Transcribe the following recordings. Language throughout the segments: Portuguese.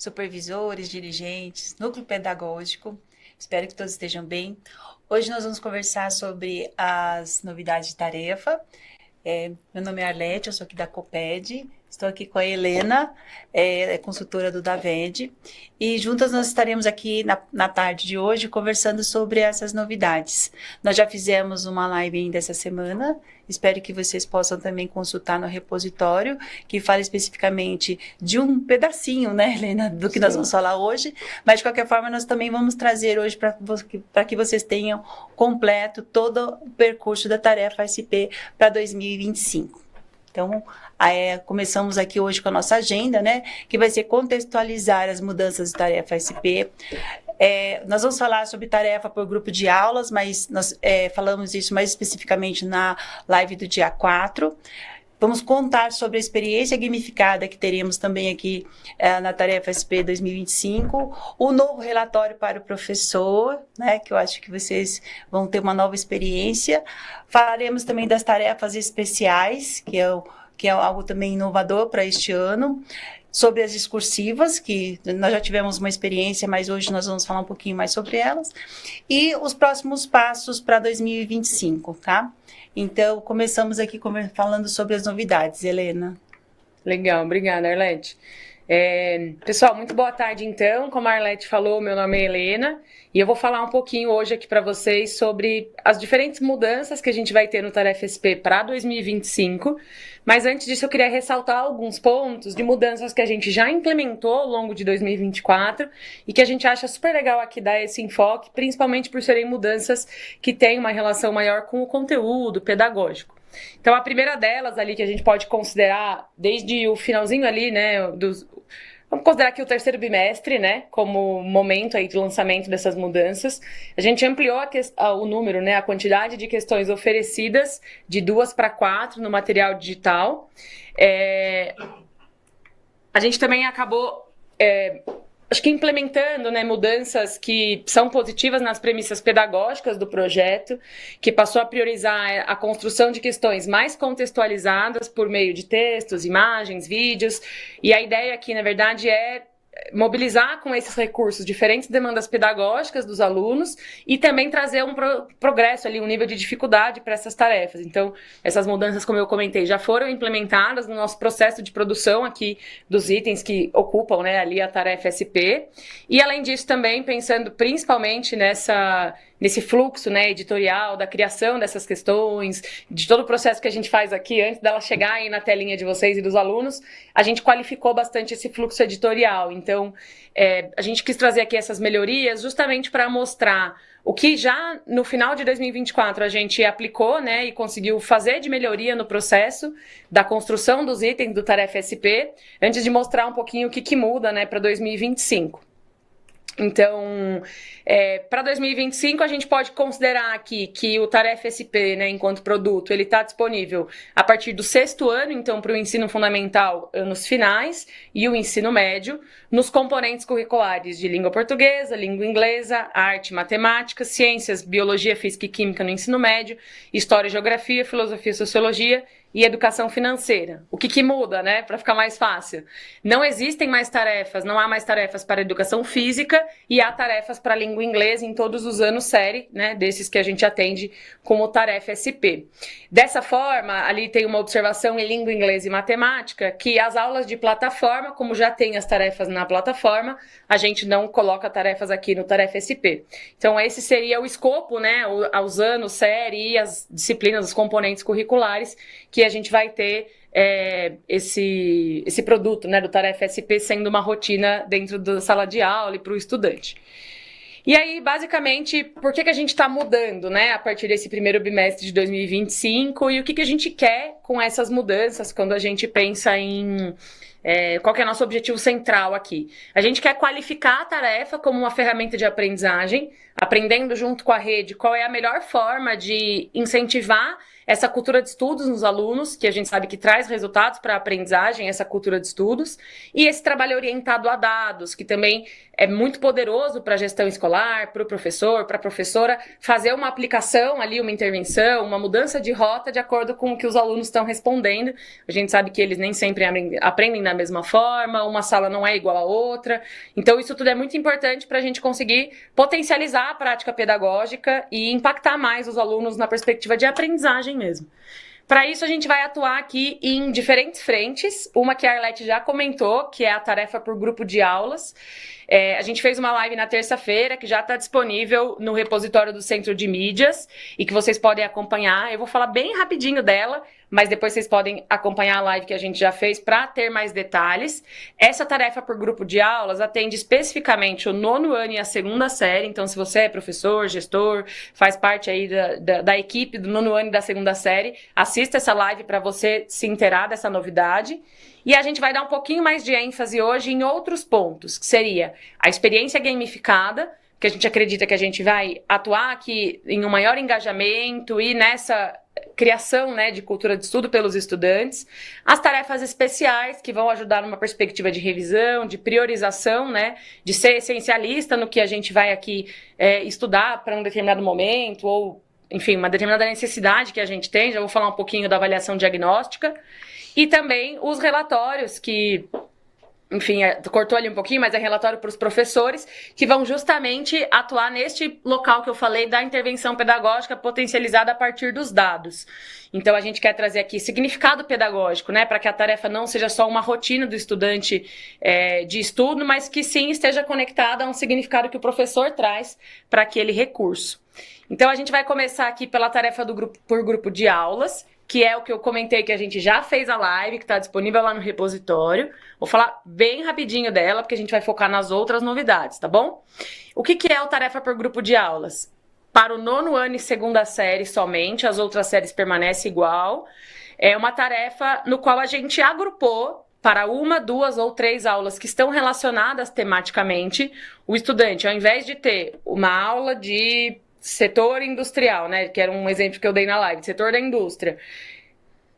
supervisores, dirigentes, núcleo pedagógico. Espero que todos estejam bem. Hoje nós vamos conversar sobre as novidades de tarefa. Meu nome é Arlete, eu sou aqui da Coped. Estou aqui com a Helena, consultora do Daved, e juntas nós estaremos aqui na tarde de hoje conversando sobre essas novidades. Nós já fizemos uma live ainda essa semana, espero que vocês possam também consultar no repositório, que fala especificamente de um pedacinho, né, Helena, do que nós vamos falar hoje, mas de qualquer forma nós também vamos trazer hoje para que vocês tenham completo todo o percurso da tarefa SP para 2025. Então, começamos aqui hoje com a nossa agenda, né? Que vai ser contextualizar as mudanças de tarefa SP. Nós vamos falar sobre tarefa por grupo de aulas, mas nós falamos isso mais especificamente na live do dia 4. Vamos contar sobre a experiência gamificada que teremos também aqui na tarefa SP 2025, o novo relatório para o professor, né, que eu acho que vocês vão ter uma nova experiência. Falaremos também das tarefas especiais, que é algo também inovador para este ano, sobre as discursivas, que nós já tivemos uma experiência, mas hoje nós vamos falar um pouquinho mais sobre elas, e os próximos passos para 2025, tá? Então, começamos aqui falando sobre as novidades, Helena. Legal, obrigada, Arlete. Pessoal, muito boa tarde, então. Como a Arlete falou, meu nome é Helena, e eu vou falar um pouquinho hoje aqui para vocês sobre as diferentes mudanças que a gente vai ter no Tarefa SP para 2025, mas antes disso eu queria ressaltar alguns pontos de mudanças que a gente já implementou ao longo de 2024 e que a gente acha super legal aqui dar esse enfoque, principalmente por serem mudanças que têm uma relação maior com o conteúdo pedagógico. Então, a primeira delas ali que a gente pode considerar desde o finalzinho ali, né, vamos considerar aqui o terceiro bimestre, né, como momento aí de lançamento dessas mudanças. A gente ampliou o número, né, a quantidade de questões oferecidas de 2 para 4 no material digital. A gente também acabou acho que implementando, né, mudanças que são positivas nas premissas pedagógicas do projeto, que passou a priorizar a construção de questões mais contextualizadas por meio de textos, imagens, vídeos, e a ideia aqui, na verdade, é mobilizar com esses recursos diferentes demandas pedagógicas dos alunos e também trazer um progresso ali, um nível de dificuldade para essas tarefas. Então, essas mudanças, como eu comentei, já foram implementadas no nosso processo de produção aqui dos itens que ocupam, né, ali a tarefa SP. E, além disso, também pensando principalmente nesse fluxo, né, editorial, da criação dessas questões, de todo o processo que a gente faz aqui, antes dela chegar aí na telinha de vocês e dos alunos, a gente qualificou bastante esse fluxo editorial. Então, a gente quis trazer aqui essas melhorias justamente para mostrar o que já no final de 2024 a gente aplicou, né, e conseguiu fazer de melhoria no processo da construção dos itens do Tarefa SP, antes de mostrar um pouquinho o que muda, né, para 2025. Então, para 2025, a gente pode considerar aqui que o Tarefa SP, né, enquanto produto, ele está disponível a partir do 6º ano, então, para o ensino fundamental, anos finais, e o ensino médio, nos componentes curriculares de língua portuguesa, língua inglesa, arte, matemática, ciências, biologia, física e química no ensino médio, história, geografia, filosofia e sociologia, e educação financeira. O que muda, né, para ficar mais fácil? Não existem mais tarefas, não há mais tarefas para educação física e há tarefas para língua inglesa em todos os anos série, né, desses que a gente atende como tarefa SP. Dessa forma, ali tem uma observação em língua inglesa e matemática, que as aulas de plataforma, como já tem as tarefas na plataforma, a gente não coloca tarefas aqui no Tarefa SP. Então, esse seria o escopo, né, aos anos série e as disciplinas, os componentes curriculares que a gente vai ter esse produto, né, do Tarefa SP sendo uma rotina dentro da sala de aula e para o estudante. E aí, basicamente, por que a gente está mudando, né, a partir desse primeiro bimestre de 2025 e o que a gente quer com essas mudanças quando a gente pensa em qual que é o nosso objetivo central aqui? A gente quer qualificar a tarefa como uma ferramenta de aprendizagem, aprendendo junto com a rede qual é a melhor forma de incentivar essa cultura de estudos nos alunos, que a gente sabe que traz resultados para a aprendizagem, essa cultura de estudos, e esse trabalho orientado a dados, que também é muito poderoso para a gestão escolar, para o professor, para a professora, fazer uma aplicação ali, uma intervenção, uma mudança de rota de acordo com o que os alunos estão respondendo. A gente sabe que eles nem sempre aprendem da mesma forma, uma sala não é igual a outra. Então, isso tudo é muito importante para a gente conseguir potencializar a prática pedagógica e impactar mais os alunos na perspectiva de aprendizagem mesmo. Para isso, a gente vai atuar aqui em diferentes frentes. Uma que a Arlete já comentou, que é a tarefa por grupo de aulas. A gente fez uma live na terça-feira, que já está disponível no repositório do Centro de Mídias, e que vocês podem acompanhar. Eu vou falar bem rapidinho dela, mas depois vocês podem acompanhar a live que a gente já fez para ter mais detalhes. Essa tarefa por grupo de aulas atende especificamente o 9º ano e a 2ª série. Então, se você é professor, gestor, faz parte aí da equipe do 9º ano e da 2ª série, assista essa live para você se inteirar dessa novidade. E a gente vai dar um pouquinho mais de ênfase hoje em outros pontos, que seria a experiência gamificada, que a gente acredita que a gente vai atuar aqui em um maior engajamento e nessa criação, né, de cultura de estudo pelos estudantes, as tarefas especiais, que vão ajudar numa perspectiva de revisão, de priorização, né, de ser essencialista no que a gente vai aqui estudar para um determinado momento, ou, enfim, uma determinada necessidade que a gente tem. Já vou falar um pouquinho da avaliação diagnóstica. E também os relatórios que, enfim, cortou ali um pouquinho, mas é relatório para os professores, que vão justamente atuar neste local que eu falei da intervenção pedagógica potencializada a partir dos dados. Então, a gente quer trazer aqui significado pedagógico, né, para que a tarefa não seja só uma rotina do estudante de estudo, mas que sim esteja conectada a um significado que o professor traz para aquele recurso. Então, a gente vai começar aqui pela tarefa por grupo de aulas, que é o que eu comentei que a gente já fez a live, que está disponível lá no repositório. Vou falar bem rapidinho dela, porque a gente vai focar nas outras novidades, tá bom? O que é o tarefa por grupo de aulas? Para o 9º ano e 2ª série somente, as outras séries permanecem igual. É uma tarefa no qual a gente agrupou para 1, 2 ou 3 aulas que estão relacionadas tematicamente. O estudante, ao invés de ter uma aula de setor industrial, né, que era um exemplo que eu dei na live, setor da indústria.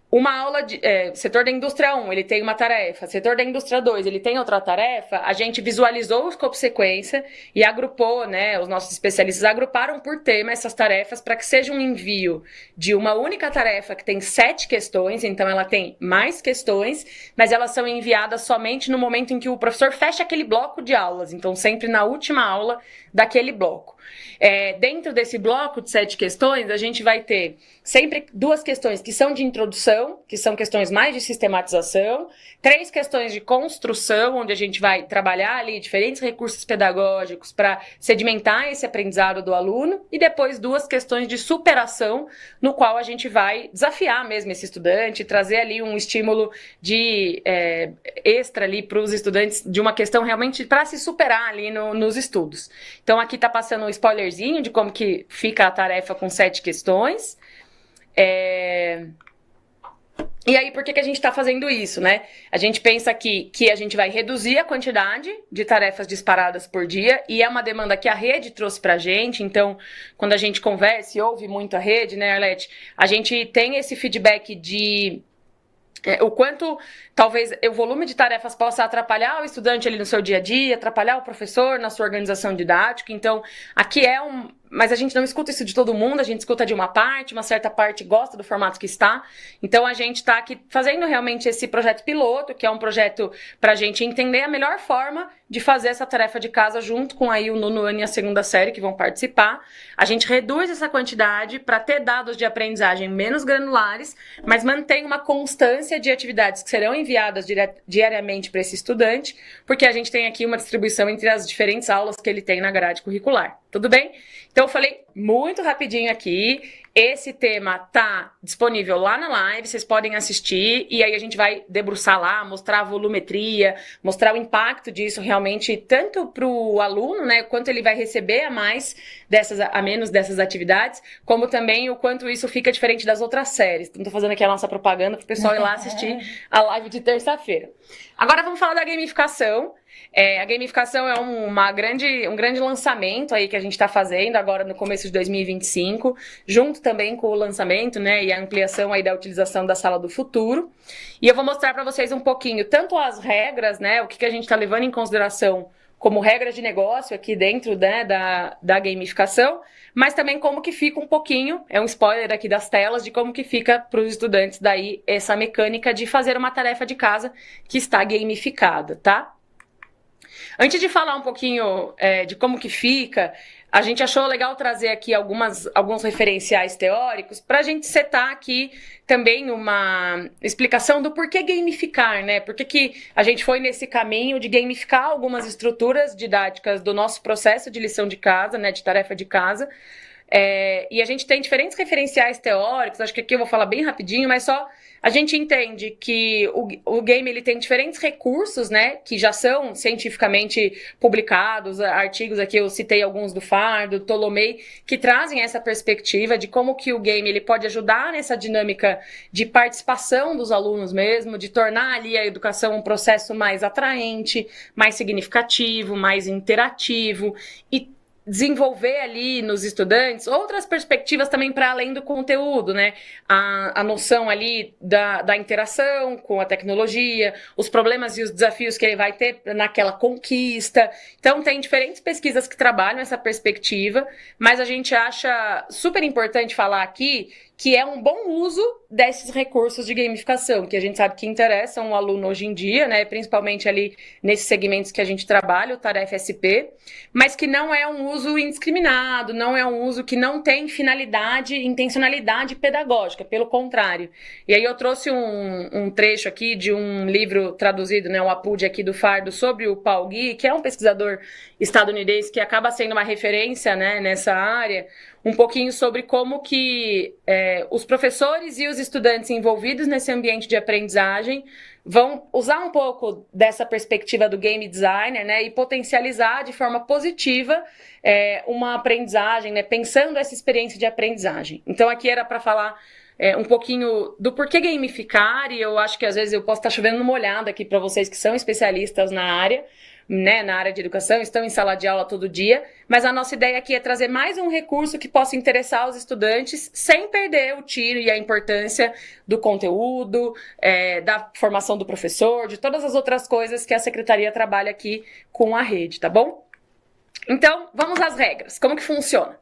Uma aula de setor da indústria 1, ele tem uma tarefa, setor da indústria 2, ele tem outra tarefa, a gente visualizou o escopo sequência e agrupou, né, os nossos especialistas agruparam por tema essas tarefas para que seja um envio de uma única tarefa que tem 7 questões, então ela tem mais questões, mas elas são enviadas somente no momento em que o professor fecha aquele bloco de aulas, então sempre na última aula daquele bloco. Dentro desse bloco de 7 questões, a gente vai ter sempre 2 questões que são de introdução, que são questões mais de sistematização, 3 questões de construção, onde a gente vai trabalhar ali diferentes recursos pedagógicos para sedimentar esse aprendizado do aluno, e depois 2 questões de superação, no qual a gente vai desafiar mesmo esse estudante, trazer ali um estímulo de extra ali para os estudantes de uma questão realmente para se superar ali nos estudos. Então aqui está passando um spoilerzinho de como que fica a tarefa com 7 questões. E aí, por que a gente está fazendo isso, né? A gente pensa aqui que a gente vai reduzir a quantidade de tarefas disparadas por dia, e é uma demanda que a rede trouxe pra gente. Então, quando a gente conversa e ouve muito a rede, né, Arlete, a gente tem esse feedback de o quanto talvez o volume de tarefas possa atrapalhar o estudante ali no seu dia a dia, atrapalhar o professor na sua organização didática. Então, aqui mas a gente não escuta isso de todo mundo, a gente escuta de uma certa parte gosta do formato que está. Então, a gente está aqui fazendo realmente esse projeto piloto, que é um projeto para a gente entender a melhor forma de fazer essa tarefa de casa junto com aí o 9º ano e a 2ª série que vão participar. A gente reduz essa quantidade para ter dados de aprendizagem menos granulares, mas mantém uma constância de atividades que serão enviadas diariamente para esse estudante, porque a gente tem aqui uma distribuição entre as diferentes aulas que ele tem na grade curricular. Tudo bem? Então, eu falei muito rapidinho aqui. Esse tema tá disponível lá na live, vocês podem assistir, e aí a gente vai debruçar lá, mostrar a volumetria, mostrar o impacto disso realmente, tanto para o aluno, né, quanto ele vai receber a menos dessas atividades, como também o quanto isso fica diferente das outras séries. Então, tô fazendo aqui a nossa propaganda para o pessoal ir lá assistir a live de terça-feira. Agora vamos falar da gamificação. A gamificação é um grande lançamento aí que a gente está fazendo agora no começo de 2025, junto também com o lançamento, né, e a ampliação aí da utilização da Sala do Futuro. E eu vou mostrar para vocês um pouquinho, tanto as regras, né, o que a gente está levando em consideração como regras de negócio aqui dentro, né, da gamificação, mas também como que fica um pouquinho, é um spoiler aqui das telas, de como que fica para os estudantes daí essa mecânica de fazer uma tarefa de casa que está gamificada, tá? Antes de falar um pouquinho de como que fica, a gente achou legal trazer aqui alguns referenciais teóricos para a gente setar aqui também uma explicação do porquê gamificar, né? Por que a gente foi nesse caminho de gamificar algumas estruturas didáticas do nosso processo de lição de casa, né? De tarefa de casa. E a gente tem diferentes referenciais teóricos, acho que aqui eu vou falar bem rapidinho, mas só a gente entende que o game ele tem diferentes recursos, né, que já são cientificamente publicados, artigos aqui eu citei alguns do Fardo, Tolomei, que trazem essa perspectiva de como que o game ele pode ajudar nessa dinâmica de participação dos alunos mesmo, de tornar ali a educação um processo mais atraente, mais significativo, mais interativo e desenvolver ali nos estudantes outras perspectivas também para além do conteúdo, né? A noção ali da interação com a tecnologia, os problemas e os desafios que ele vai ter naquela conquista. Então, tem diferentes pesquisas que trabalham essa perspectiva, mas a gente acha super importante falar aqui que é um bom uso desses recursos de gamificação, que a gente sabe que interessam o aluno hoje em dia, né, principalmente ali nesses segmentos que a gente trabalha, o Tarefa SP, mas que não é um uso indiscriminado, não é um uso que não tem finalidade, intencionalidade pedagógica, pelo contrário. E aí eu trouxe um trecho aqui de um livro traduzido, né, o APUD aqui do Fardo, sobre o Paul Gui, que é um pesquisador estadunidense que acaba sendo uma referência, né, nessa área, um pouquinho sobre como que os professores e os estudantes envolvidos nesse ambiente de aprendizagem vão usar um pouco dessa perspectiva do game designer, né, e potencializar de forma positiva uma aprendizagem, né, pensando essa experiência de aprendizagem. Então aqui era para falar um pouquinho do porquê gamificar, e eu acho que às vezes eu posso estar chovendo numa olhada aqui para vocês que são especialistas na área, né, na área de educação, estão em sala de aula todo dia, mas a nossa ideia aqui é trazer mais um recurso que possa interessar os estudantes sem perder o tiro e a importância do conteúdo, da formação do professor, de todas as outras coisas que a secretaria trabalha aqui com a rede, tá bom? Então, vamos às regras. Como que funciona?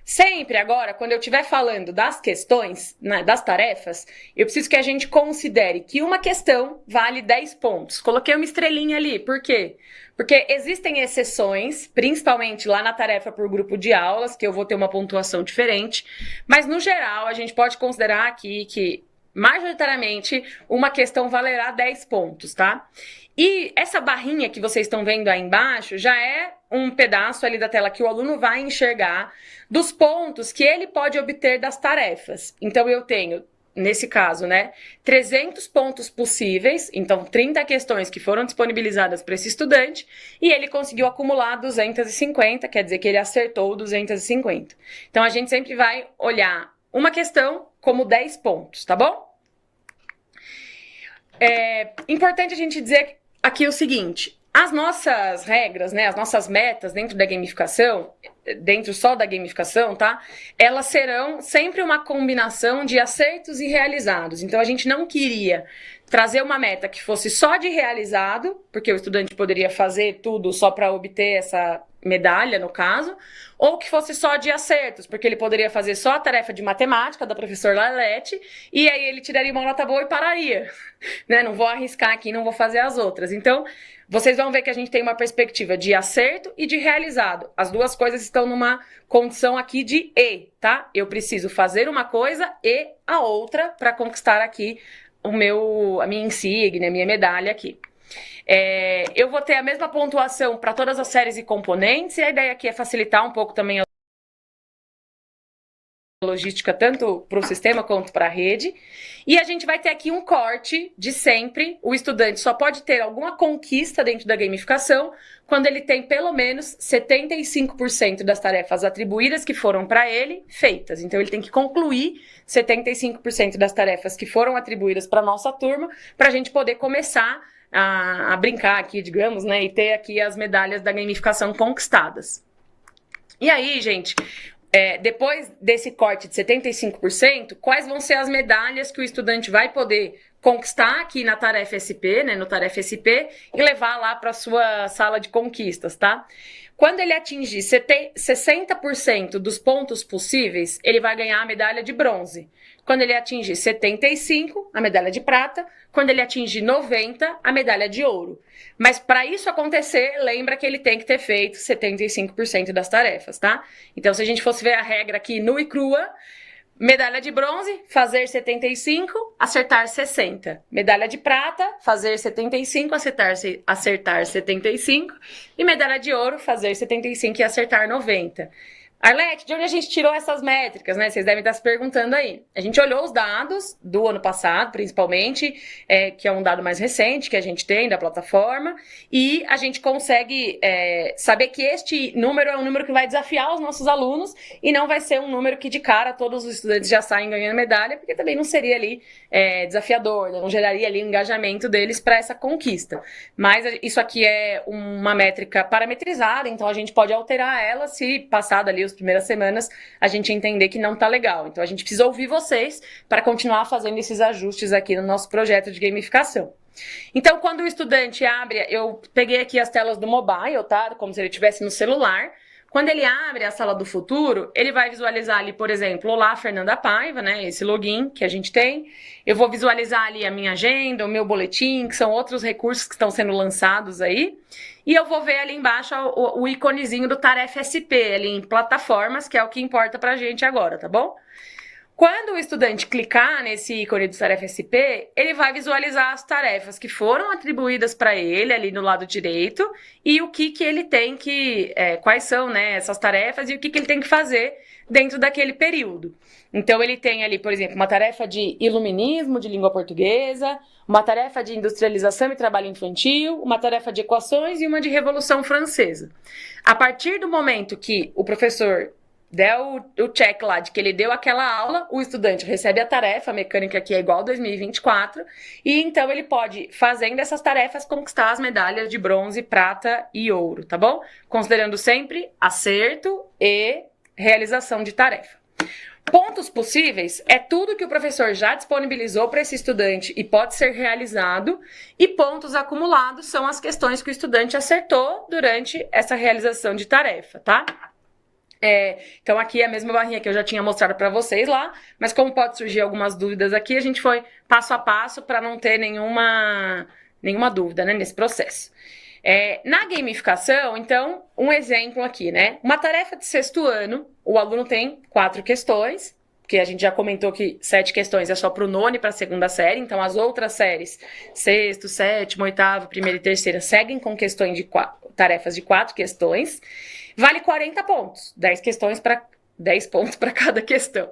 Sempre agora, quando eu estiver falando das questões, né, das tarefas, eu preciso que a gente considere que uma questão vale 10 pontos. Coloquei uma estrelinha ali, por quê? Porque existem exceções, principalmente lá na tarefa por grupo de aulas, que eu vou ter uma pontuação diferente, mas no geral a gente pode considerar aqui que majoritariamente uma questão valerá 10 pontos, tá? E essa barrinha que vocês estão vendo aí embaixo já é um pedaço ali da tela que o aluno vai enxergar dos pontos que ele pode obter das tarefas. Então, eu tenho, nesse caso, né, 300 pontos possíveis, então 30 questões que foram disponibilizadas para esse estudante, e ele conseguiu acumular 250, quer dizer que ele acertou 250. Então, a gente sempre vai olhar uma questão como 10 pontos, tá bom? É importante a gente dizer aqui o seguinte: as nossas regras, né, as nossas metas dentro da gamificação, dentro só da gamificação, tá? Elas serão sempre uma combinação de acertos e realizados. Então, a gente não queria trazer uma meta que fosse só de realizado, porque o estudante poderia fazer tudo só para obter essa medalha, no caso, ou que fosse só de acertos, porque ele poderia fazer só a tarefa de matemática da professora Lalete, e aí ele tiraria uma nota boa e pararia, né? Não vou arriscar aqui, não vou fazer as outras. Então, vocês vão ver que a gente tem uma perspectiva de acerto e de realizado. As duas coisas estão numa condição aqui de e, tá? Eu preciso fazer uma coisa e a outra para conquistar aqui a minha insígnia, a minha medalha aqui. Eu vou ter a mesma pontuação para todas as séries e componentes, e a ideia aqui é facilitar um pouco também logística tanto para o sistema quanto para a rede. E a gente vai ter aqui um corte de sempre. O estudante só pode ter alguma conquista dentro da gamificação quando ele tem pelo menos 75% das tarefas atribuídas que foram para ele feitas. Então ele tem que concluir 75% das tarefas que foram atribuídas para a nossa turma para a gente poder começar a brincar aqui, digamos, né, e ter aqui as medalhas da gamificação conquistadas. E aí, gente, depois desse corte de 75%, quais vão ser as medalhas que o estudante vai poder conquistar aqui na Tarefa SP, né, no Tarefa SP, e levar lá para a sua sala de conquistas, tá? Quando ele atingir 60% dos pontos possíveis, ele vai ganhar a medalha de bronze. Quando ele atingir 75%, a medalha de prata. Quando ele atingir 90%, a medalha de ouro. Mas para isso acontecer, lembra que ele tem que ter feito 75% das tarefas, tá? Então, se a gente fosse ver a regra aqui nua e crua, medalha de bronze, fazer 75, acertar 60. Medalha de prata, fazer 75, acertar 75. E medalha de ouro, fazer 75 e acertar 90. Arlete, de onde a gente tirou essas métricas, né? Vocês devem estar se perguntando aí. A gente olhou os dados do ano passado, principalmente, que é um dado mais recente que a gente tem da plataforma, e a gente consegue saber que este número é um número que vai desafiar os nossos alunos e não vai ser um número que de cara todos os estudantes já saem ganhando medalha, porque também não seria ali desafiador, né? Não geraria ali o engajamento deles para essa conquista. Mas isso aqui é uma métrica parametrizada, então a gente pode alterar ela se passado ali as primeiras semanas, a gente entender que não tá legal. Então, a gente precisa ouvir vocês para continuar fazendo esses ajustes aqui no nosso projeto de gamificação. Então, quando o estudante abre, eu peguei aqui as telas do mobile, tá? Como se ele estivesse no celular. Quando ele abre a sala do futuro, ele vai visualizar ali, por exemplo, olá, Fernanda Paiva, né? Esse login que a gente tem. Eu vou visualizar ali a minha agenda, o meu boletim, que são outros recursos que estão sendo lançados aí. E eu vou ver ali embaixo o iconezinho do Tarefa SP, ali em plataformas, que é o que importa pra gente agora, tá bom? Quando o estudante clicar nesse ícone do Tarefa SP, ele vai visualizar as tarefas que foram atribuídas para ele ali no lado direito e o que ele tem que... quais são, né, essas tarefas e o que ele tem que fazer dentro daquele período. Então, ele tem ali, por exemplo, uma tarefa de iluminismo de língua portuguesa, uma tarefa de industrialização e trabalho infantil, uma tarefa de equações e uma de Revolução Francesa. A partir do momento que o professor deu o check lá de que ele deu aquela aula, o estudante recebe a tarefa, a mecânica aqui é igual a 2024, e então ele pode, fazendo essas tarefas, conquistar as medalhas de bronze, prata e ouro, tá bom? Considerando sempre acerto e realização de tarefa. Pontos possíveis é tudo que o professor já disponibilizou para esse estudante e pode ser realizado, e pontos acumulados são as questões que o estudante acertou durante essa realização de tarefa, tá? Então aqui é a mesma barrinha que eu já tinha mostrado para vocês lá, mas como pode surgir algumas dúvidas aqui, a gente foi passo a passo para não ter nenhuma dúvida, né, nesse processo. Na gamificação, então, um exemplo aqui, né? Uma tarefa de sexto ano, o aluno tem 4 questões, que a gente já comentou que 7 questões é só para o nono e para a segunda série, então as outras séries, sexto, sétimo, oitavo, primeira e terceira, seguem com questões de tarefas de 4 questões. Vale 40 pontos, 10 pontos para cada questão.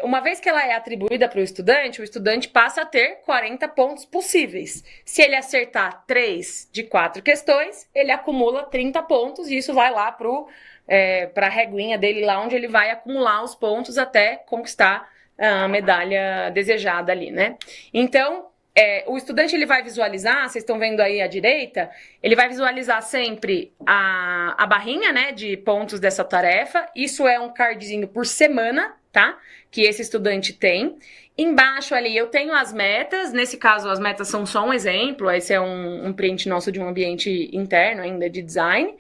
Uma vez que ela é atribuída para o estudante passa a ter 40 pontos possíveis. Se ele acertar 3 de 4 questões, ele acumula 30 pontos e isso vai lá para a reguinha dele, lá onde ele vai acumular os pontos até conquistar a medalha desejada ali, né? Então, o estudante ele vai visualizar, vocês estão vendo aí à direita, ele vai visualizar sempre a barrinha, né, de pontos dessa tarefa. Isso é um cardzinho por semana, tá? Que esse estudante tem. Embaixo ali eu tenho as metas, nesse caso as metas são só um exemplo, esse é um print nosso de um ambiente interno ainda de design.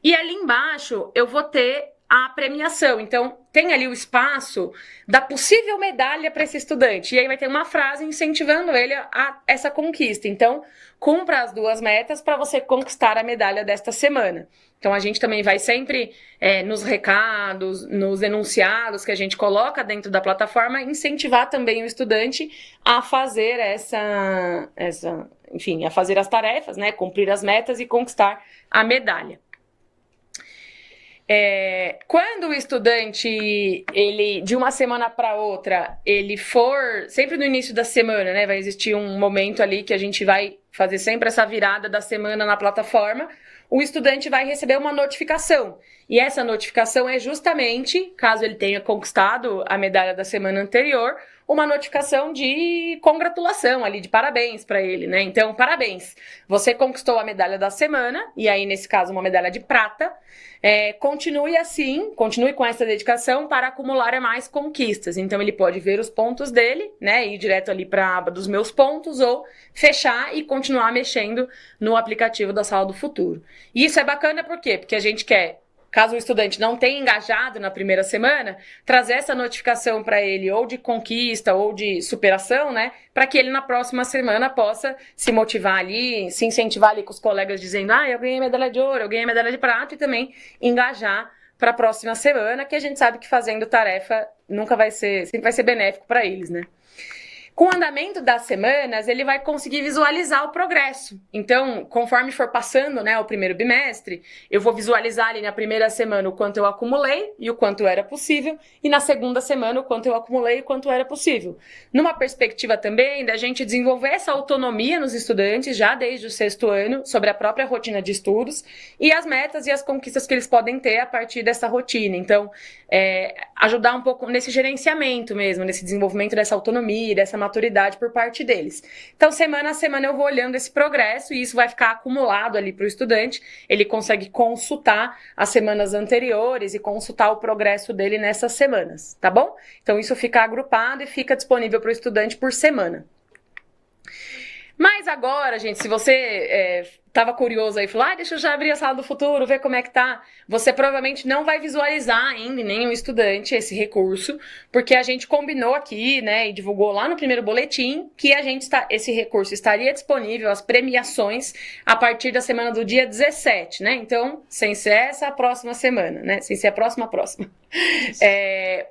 E ali embaixo eu vou ter a premiação. Então, tem ali o espaço da possível medalha para esse estudante. E aí vai ter uma frase incentivando ele a essa conquista. Então, cumpra as 2 metas para você conquistar a medalha desta semana. Então, a gente também vai sempre, nos recados, nos enunciados que a gente coloca dentro da plataforma, incentivar também o estudante a fazer enfim, a fazer as tarefas, né? Cumprir as metas e conquistar a medalha. Quando o estudante, ele de uma semana para outra, ele for, sempre no início da semana, né, vai existir um momento ali que a gente vai fazer sempre essa virada da semana na plataforma, o estudante vai receber uma notificação. E essa notificação é justamente, caso ele tenha conquistado a medalha da semana anterior, uma notificação de congratulação ali, de parabéns para ele, né? Então, parabéns, você conquistou a medalha da semana, e aí, nesse caso, uma medalha de prata. Continue assim, continue com essa dedicação para acumular mais conquistas. Então, ele pode ver os pontos dele, né? Ir direto ali para a aba dos meus pontos, ou fechar e continuar mexendo no aplicativo da Sala do Futuro. E isso é bacana por quê? Porque a gente quer, caso o estudante não tenha engajado na primeira semana, trazer essa notificação para ele ou de conquista ou de superação, né? Para que ele na próxima semana possa se motivar ali, se incentivar ali com os colegas dizendo: eu ganhei medalha de ouro, eu ganhei medalha de prata, e também engajar para a próxima semana, que a gente sabe que fazendo tarefa sempre vai ser benéfico para eles, né? Com o andamento das semanas, ele vai conseguir visualizar o progresso. Então, conforme for passando, né, o primeiro bimestre, eu vou visualizar ali na primeira semana o quanto eu acumulei e o quanto era possível, e na segunda semana o quanto eu acumulei e o quanto era possível. Numa perspectiva também da gente desenvolver essa autonomia nos estudantes, já desde o 6º ano, sobre a própria rotina de estudos, e as metas e as conquistas que eles podem ter a partir dessa rotina. Então, ajudar um pouco nesse gerenciamento mesmo, nesse desenvolvimento dessa autonomia, dessa maturidade por parte deles. Então, semana a semana eu vou olhando esse progresso e isso vai ficar acumulado ali para o estudante. Ele consegue consultar as semanas anteriores e consultar o progresso dele nessas semanas, tá bom? Então, isso fica agrupado e fica disponível para o estudante por semana. Mas agora, gente, se você estava curioso aí, falou: deixa eu já abrir a Sala do Futuro, ver como é que tá. Você provavelmente não vai visualizar ainda, nem o estudante, esse recurso, porque a gente combinou aqui, né, e divulgou lá no primeiro boletim, que esse recurso estaria disponível, as premiações, a partir da semana do dia 17, né? Então, sem ser essa, a próxima semana, né? Sem ser a próxima.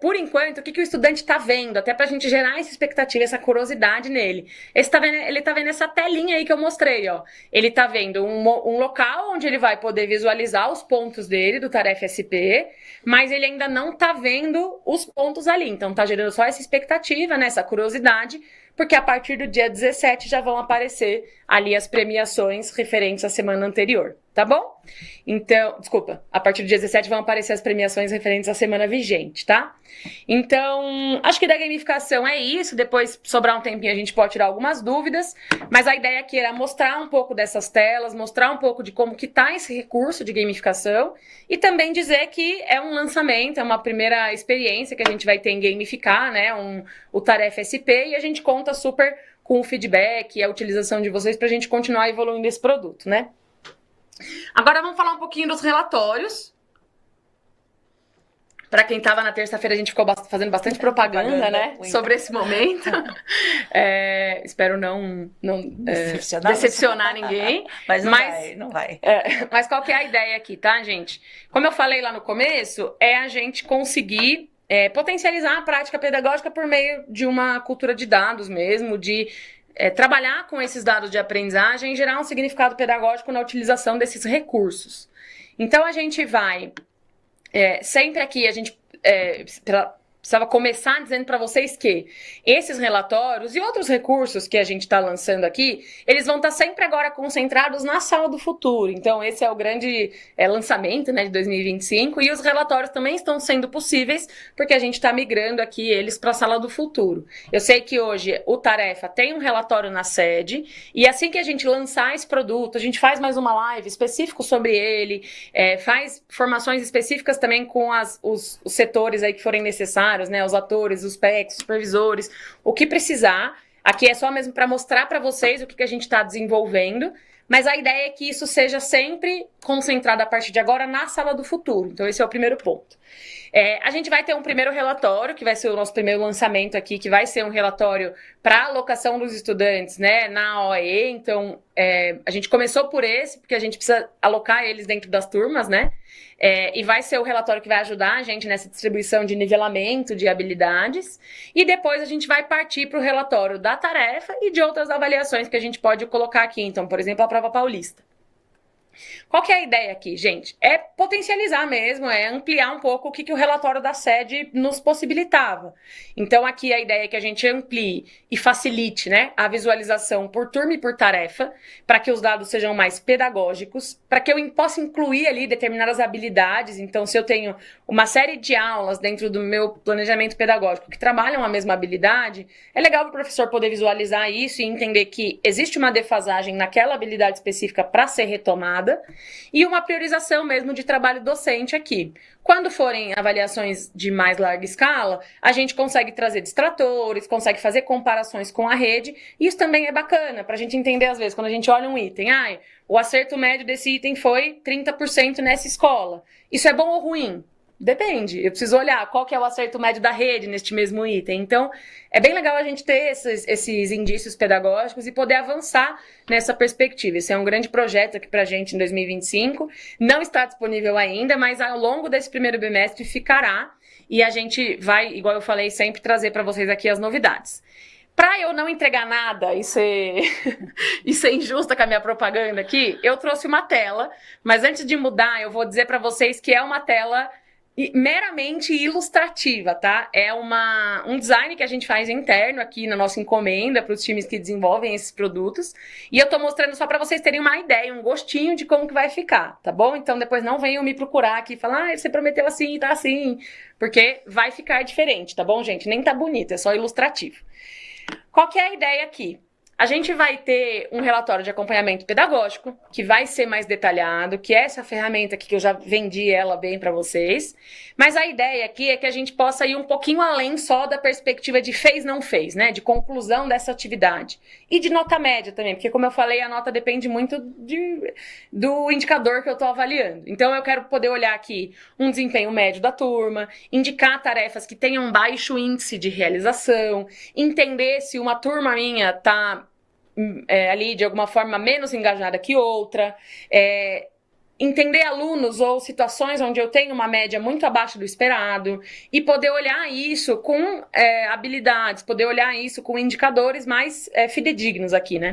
Por enquanto, o que o estudante está vendo? Até pra gente gerar essa expectativa, essa curiosidade nele. Ele tá vendo essa telinha aí que eu mostrei, ó. Ele tá vendo um local onde ele vai poder visualizar os pontos dele do Tarefa SP, mas ele ainda não tá vendo os pontos ali. Então tá gerando só essa expectativa, né, essa curiosidade, porque a partir do dia 17 já vão aparecer ali as premiações referentes à semana anterior, tá bom? Então, desculpa, a partir do dia 17 vão aparecer as premiações referentes à semana vigente, tá? Então, acho que da gamificação é isso. Depois, sobrar um tempinho, a gente pode tirar algumas dúvidas, mas a ideia aqui era mostrar um pouco dessas telas, mostrar um pouco de como que tá esse recurso de gamificação e também dizer que é um lançamento, é uma primeira experiência que a gente vai ter em gamificar, né, o Tarefa SP, e a gente conta super com o feedback e a utilização de vocês pra gente continuar evoluindo esse produto, né? Agora vamos falar um pouquinho dos relatórios. Para quem estava na terça-feira, a gente ficou fazendo bastante propaganda, né? Sobre esse momento. Espero não decepcionar ninguém. Mas não vai. Mas qual que é a ideia aqui, tá, gente? Como eu falei lá no começo, é a gente conseguir potencializar a prática pedagógica por meio de uma cultura de dados mesmo, de trabalhar com esses dados de aprendizagem e gerar um significado pedagógico na utilização desses recursos. Então, a gente vai... sempre aqui, a gente precisava começar dizendo para vocês que esses relatórios e outros recursos que a gente está lançando aqui, eles vão estar sempre agora concentrados na Sala do Futuro. Então, esse é o grande lançamento, né, de 2025, e os relatórios também estão sendo possíveis porque a gente está migrando aqui eles para a Sala do Futuro. Eu sei que hoje o Tarefa tem um relatório na sede, e assim que a gente lançar esse produto, a gente faz mais uma live específica sobre ele, faz formações específicas também com os setores aí que forem necessários, né, os atores, os PECs, os supervisores, o que precisar. Aqui é só mesmo para mostrar para vocês o que a gente está desenvolvendo, mas a ideia é que isso seja sempre concentrado a partir de agora na Sala do Futuro. Então esse é o primeiro ponto. A gente vai ter um primeiro relatório, que vai ser o nosso primeiro lançamento aqui, que vai ser um relatório para alocação dos estudantes, né, na OAE. Então, a gente começou por esse, porque a gente precisa alocar eles dentro das turmas, né? E vai ser o relatório que vai ajudar a gente nessa distribuição de nivelamento de habilidades. E depois a gente vai partir para o relatório da tarefa e de outras avaliações que a gente pode colocar aqui. Então, por exemplo, a prova paulista. Qual que é a ideia aqui, gente? É potencializar mesmo, é ampliar um pouco o que o relatório da SED nos possibilitava. Então, aqui a ideia é que a gente amplie e facilite, né, a visualização por turma e por tarefa, para que os dados sejam mais pedagógicos, para que eu possa incluir ali determinadas habilidades. Então, se eu tenho uma série de aulas dentro do meu planejamento pedagógico que trabalham a mesma habilidade, é legal para o professor poder visualizar isso e entender que existe uma defasagem naquela habilidade específica para ser retomada, e uma priorização mesmo de trabalho docente aqui. Quando forem avaliações de mais larga escala, a gente consegue trazer distratores, consegue fazer comparações com a rede, e isso também é bacana, para a gente entender, às vezes, quando a gente olha um item, o acerto médio desse item foi 30% nessa escola. Isso é bom ou ruim? Depende, eu preciso olhar qual que é o acerto médio da rede neste mesmo item. Então, é bem legal a gente ter esses indícios pedagógicos e poder avançar nessa perspectiva. Esse é um grande projeto aqui pra gente em 2025. Não está disponível ainda, mas ao longo desse primeiro bimestre ficará. E a gente vai, igual eu falei, sempre trazer para vocês aqui as novidades. Para eu não entregar nada e ser injusta com a minha propaganda aqui, eu trouxe uma tela. Mas antes de mudar, eu vou dizer para vocês que é uma tela meramente ilustrativa, tá? É um design que a gente faz interno aqui na nossa encomenda para os times que desenvolvem esses produtos. E eu tô mostrando só para vocês terem uma ideia, um gostinho de como que vai ficar, tá bom? Então depois não venham me procurar aqui e falar, você prometeu assim, tá assim. Porque vai ficar diferente, tá bom, gente? Nem tá bonito, é só ilustrativo. Qual que é a ideia aqui? A gente vai ter um relatório de acompanhamento pedagógico, que vai ser mais detalhado, que é essa ferramenta aqui que eu já vendi ela bem para vocês. Mas a ideia aqui é que a gente possa ir um pouquinho além só da perspectiva de fez, não fez, né? De conclusão dessa atividade. E de nota média também, porque como eu falei, a nota depende muito do indicador que eu estou avaliando. Então eu quero poder olhar aqui um desempenho médio da turma, indicar tarefas que tenham baixo índice de realização, entender se uma turma minha está ali de alguma forma menos engajada que outra, entender alunos ou situações onde eu tenho uma média muito abaixo do esperado e poder olhar isso com habilidades, poder olhar isso com indicadores mais fidedignos aqui, né?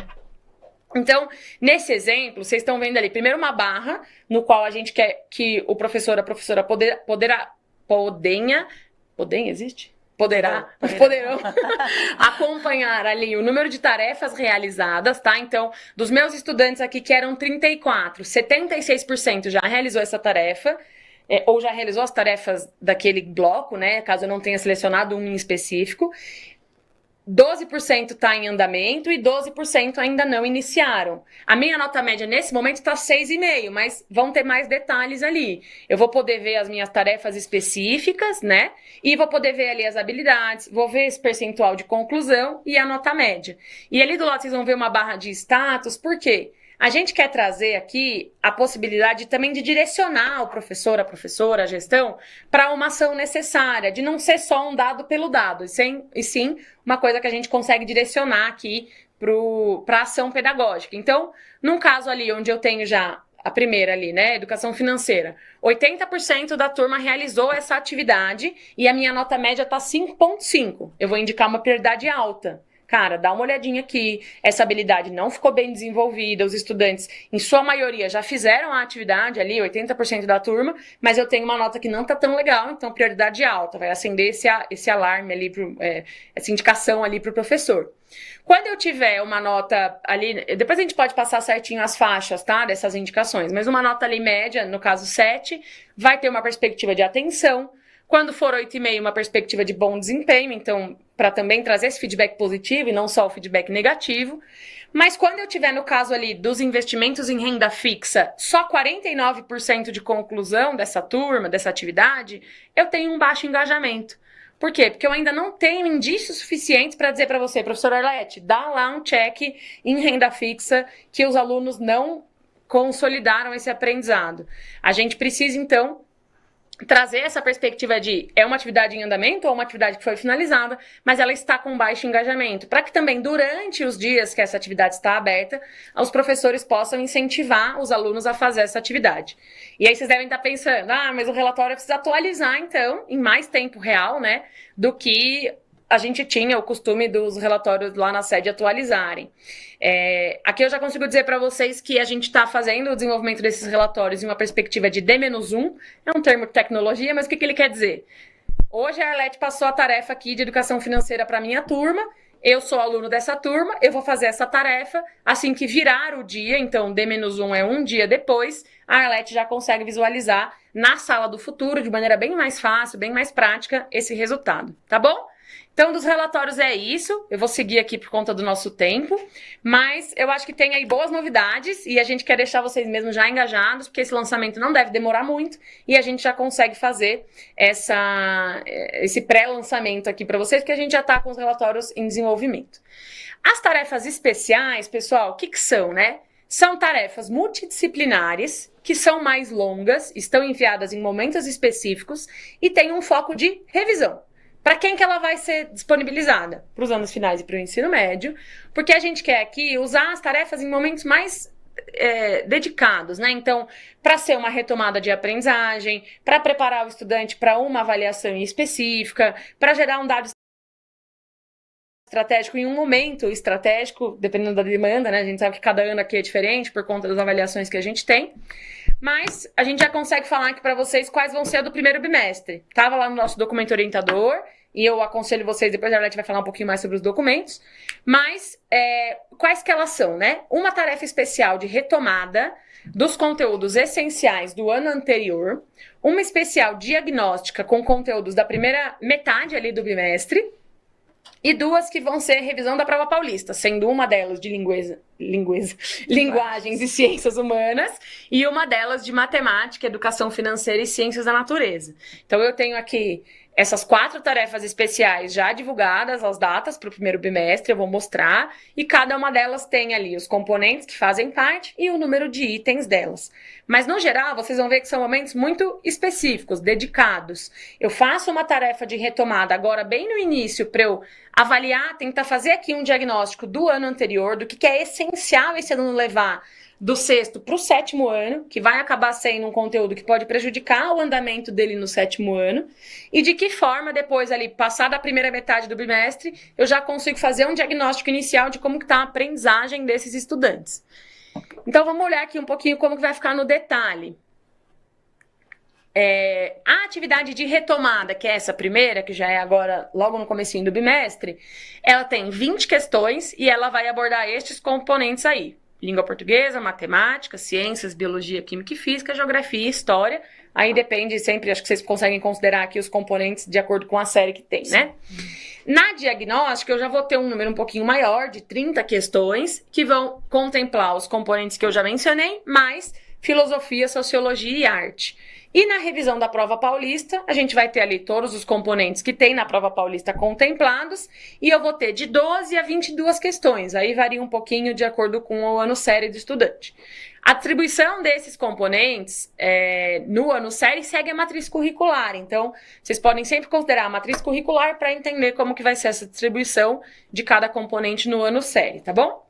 Então, nesse exemplo, vocês estão vendo ali, primeiro uma barra, no qual a gente quer que o professor, a professora poderão acompanhar ali o número de tarefas realizadas, tá? Então, dos meus estudantes aqui, que eram 34, 76% já realizou essa tarefa, ou já realizou as tarefas daquele bloco, né? Caso eu não tenha selecionado um em específico. 12% está em andamento e 12% ainda não iniciaram. A minha nota média nesse momento está 6,5, mas vão ter mais detalhes ali. Eu vou poder ver as minhas tarefas específicas, né? E vou poder ver ali as habilidades, vou ver esse percentual de conclusão e a nota média. E ali do lado vocês vão ver uma barra de status, por quê? A gente quer trazer aqui a possibilidade também de direcionar o professor, a professora, a gestão, para uma ação necessária, de não ser só um dado pelo dado, e sim uma coisa que a gente consegue direcionar aqui para a ação pedagógica. Então, num caso ali onde eu tenho já a primeira ali, né, educação financeira, 80% da turma realizou essa atividade e a minha nota média está 5,5. Eu vou indicar uma prioridade alta. Cara, dá uma olhadinha aqui, essa habilidade não ficou bem desenvolvida, os estudantes, em sua maioria, já fizeram a atividade ali, 80% da turma, mas eu tenho uma nota que não tá tão legal, então prioridade alta, vai acender esse alarme ali, essa indicação ali pro professor. Quando eu tiver uma nota ali, depois a gente pode passar certinho as faixas, tá, dessas indicações, mas uma nota ali média, no caso 7, vai ter uma perspectiva de atenção. Quando for 8,5, uma perspectiva de bom desempenho, então, para também trazer esse feedback positivo e não só o feedback negativo. Mas quando eu tiver no caso ali dos investimentos em renda fixa, só 49% de conclusão dessa turma, dessa atividade, eu tenho um baixo engajamento. Por quê? Porque eu ainda não tenho indícios suficientes para dizer para você, professor Arlete, dá lá um check em renda fixa que os alunos não consolidaram esse aprendizado. A gente precisa, então, trazer essa perspectiva de é uma atividade em andamento ou uma atividade que foi finalizada, mas ela está com baixo engajamento, para que também durante os dias que essa atividade está aberta, os professores possam incentivar os alunos a fazer essa atividade. E aí vocês devem estar pensando, mas o relatório precisa atualizar então, em mais tempo real, né, do que a gente tinha o costume dos relatórios lá na sede atualizarem. Aqui eu já consigo dizer para vocês que a gente está fazendo o desenvolvimento desses relatórios em uma perspectiva de D-1, é um termo de tecnologia, mas o que ele quer dizer? Hoje a Arlete passou a tarefa aqui de educação financeira para minha turma, eu sou aluno dessa turma, eu vou fazer essa tarefa, assim que virar o dia, então D-1 é um dia depois, a Arlete já consegue visualizar na sala do futuro, de maneira bem mais fácil, bem mais prática, esse resultado, tá bom? Então, dos relatórios é isso, eu vou seguir aqui por conta do nosso tempo, mas eu acho que tem aí boas novidades e a gente quer deixar vocês mesmos já engajados, porque esse lançamento não deve demorar muito e a gente já consegue fazer esse pré-lançamento aqui para vocês, porque a gente já está com os relatórios em desenvolvimento. As tarefas especiais, pessoal, o que são, né? São tarefas multidisciplinares, que são mais longas, estão enfiadas em momentos específicos e têm um foco de revisão. Para quem que ela vai ser disponibilizada? Para os anos finais e para o ensino médio, porque a gente quer aqui usar as tarefas em momentos mais dedicados, né? Então, para ser uma retomada de aprendizagem, para preparar o estudante para uma avaliação específica, para gerar um dado estratégico em um momento estratégico, dependendo da demanda, né? A gente sabe que cada ano aqui é diferente por conta das avaliações que a gente tem. Mas a gente já consegue falar aqui para vocês quais vão ser a do primeiro bimestre. Estava lá no nosso documento orientador, e eu aconselho vocês, depois a Arlete vai falar um pouquinho mais sobre os documentos. Mas quais que elas são, né? Uma tarefa especial de retomada dos conteúdos essenciais do ano anterior, uma especial diagnóstica com conteúdos da primeira metade ali do bimestre, e duas que vão ser revisão da prova paulista, sendo uma delas de linguagens e ciências humanas e uma delas de matemática, educação financeira e ciências da natureza. Então eu tenho aqui essas 4 tarefas especiais já divulgadas, as datas para o primeiro bimestre, eu vou mostrar, e cada uma delas tem ali os componentes que fazem parte e o número de itens delas. Mas, no geral, vocês vão ver que são momentos muito específicos, dedicados. Eu faço uma tarefa de retomada agora bem no início para eu avaliar, tentar fazer aqui um diagnóstico do ano anterior, do que é essencial esse aluno levar do 6º para o 7º ano, que vai acabar sendo um conteúdo que pode prejudicar o andamento dele no 7º ano, e de que forma depois ali, passada a primeira metade do bimestre, eu já consigo fazer um diagnóstico inicial de como está a aprendizagem desses estudantes. Então vamos olhar aqui um pouquinho como que vai ficar no detalhe. A atividade de retomada, que é essa primeira, que já é agora logo no comecinho do bimestre, ela tem 20 questões e ela vai abordar estes componentes aí. Língua portuguesa, matemática, ciências, biologia, química e física, geografia e história. Aí depende sempre, acho que vocês conseguem considerar aqui os componentes de acordo com a série que tem, né? Na diagnóstica, eu já vou ter um número um pouquinho maior, de 30 questões, que vão contemplar os componentes que eu já mencionei, mais filosofia, sociologia e arte. E na revisão da prova paulista, a gente vai ter ali todos os componentes que tem na prova paulista contemplados, e eu vou ter de 12 a 22 questões, aí varia um pouquinho de acordo com o ano série do estudante. A distribuição desses componentes no ano série segue a matriz curricular, então vocês podem sempre considerar a matriz curricular para entender como que vai ser essa distribuição de cada componente no ano série, tá bom?